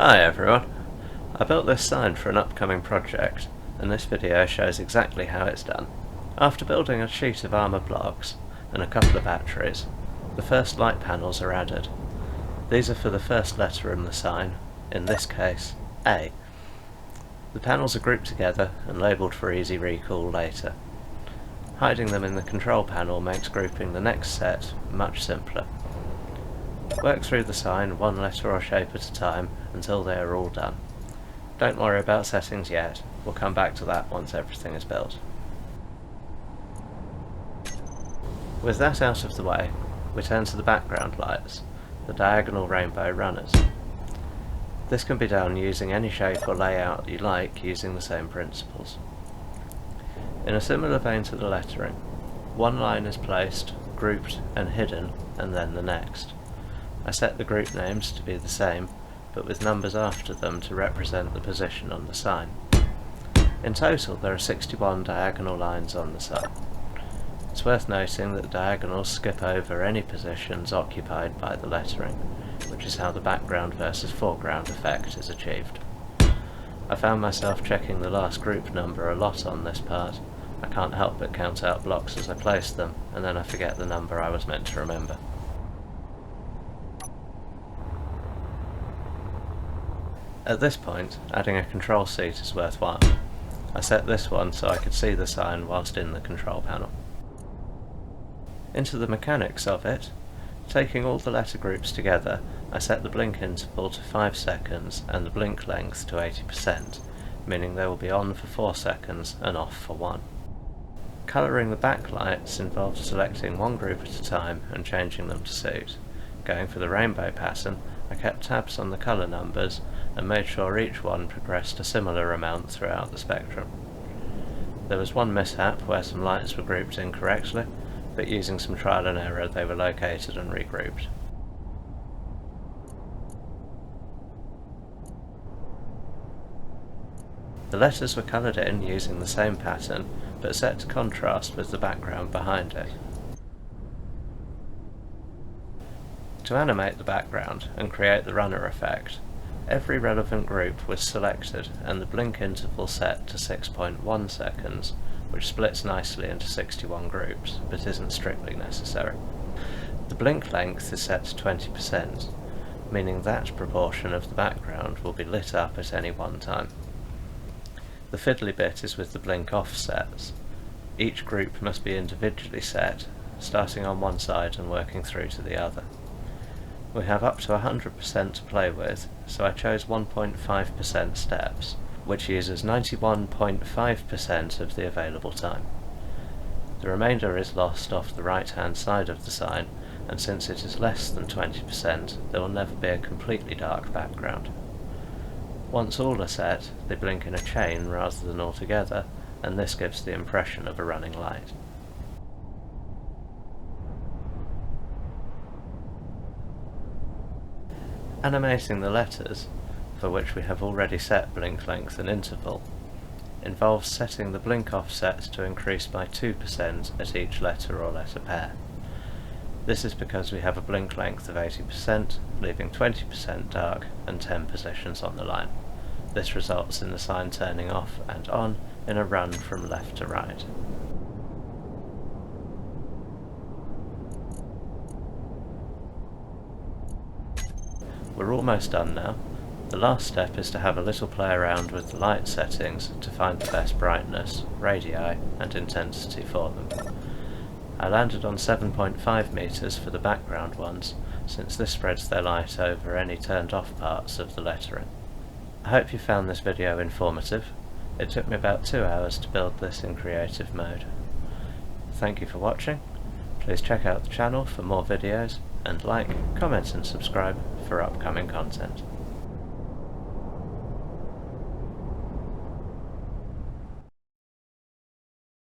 Hi everyone. I built this sign for an upcoming project, and this video shows exactly how it's done. After building a sheet of armour blocks and a couple of batteries, the first light panels are added. These are for the first letter in the sign, in this case, A. The panels are grouped together and labelled for easy recall later. Hiding them in the control panel makes grouping the next set much simpler. Work through the sign one letter or shape at a time until they are all done. Don't worry about settings yet, we'll come back to that once everything is built. With that out of the way, we turn to the background lights, the diagonal rainbow runners. This can be done using any shape or layout you like using the same principles. In a similar vein to the lettering, one line is placed, grouped and hidden, and then the next. I set the group names to be the same, but with numbers after them to represent the position on the sign. In total there are 61 diagonal lines on the sign. It's worth noting that the diagonals skip over any positions occupied by the lettering, which is how the background versus foreground effect is achieved. I found myself checking the last group number a lot on this part. I can't help but count out blocks as I place them, and then I forget the number I was meant to remember. At this point, adding a control seat is worthwhile. I set this one so I could see the sign whilst in the control panel. Into the mechanics of it, taking all the letter groups together, I set the blink interval to 5 seconds and the blink length to 80%, meaning they will be on for 4 seconds and off for 1. Colouring the backlights involves selecting one group at a time and changing them to suit. Going for the rainbow pattern, I kept tabs on the colour numbers and made sure each one progressed a similar amount throughout the spectrum. There was one mishap where some lights were grouped incorrectly, but using some trial and error they were located and regrouped. The letters were coloured in using the same pattern, but set to contrast with the background behind it. To animate the background and create the runner effect, every relevant group was selected and the blink interval set to 6.1 seconds, which splits nicely into 61 groups, but isn't strictly necessary. The blink length is set to 20%, meaning that proportion of the background will be lit up at any one time. The fiddly bit is with the blink offsets. Each group must be individually set, starting on one side and working through to the other. We have up to 100% to play with, so I chose 1.5% steps, which uses 91.5% of the available time. The remainder is lost off the right hand side of the sign, and since it is less than 20%, there will never be a completely dark background. Once all are set, they blink in a chain rather than all together, and this gives the impression of a running light. Animating the letters, for which we have already set blink length and interval, involves setting the blink offset to increase by 2% at each letter or letter pair. This is because we have a blink length of 80%, leaving 20% dark and 10 positions on the line. This results in the sign turning off and on in a run from left to right. We're almost done now. The last step is to have a little play around with the light settings to find the best brightness, radii and intensity for them. I landed on 7.5 meters for the background ones, since this spreads their light over any turned off parts of the lettering. I hope you found this video informative. It took me about 2 hours to build this in creative mode. Thank you for watching. Please check out the channel for more videos, and like, comment and subscribe for upcoming content.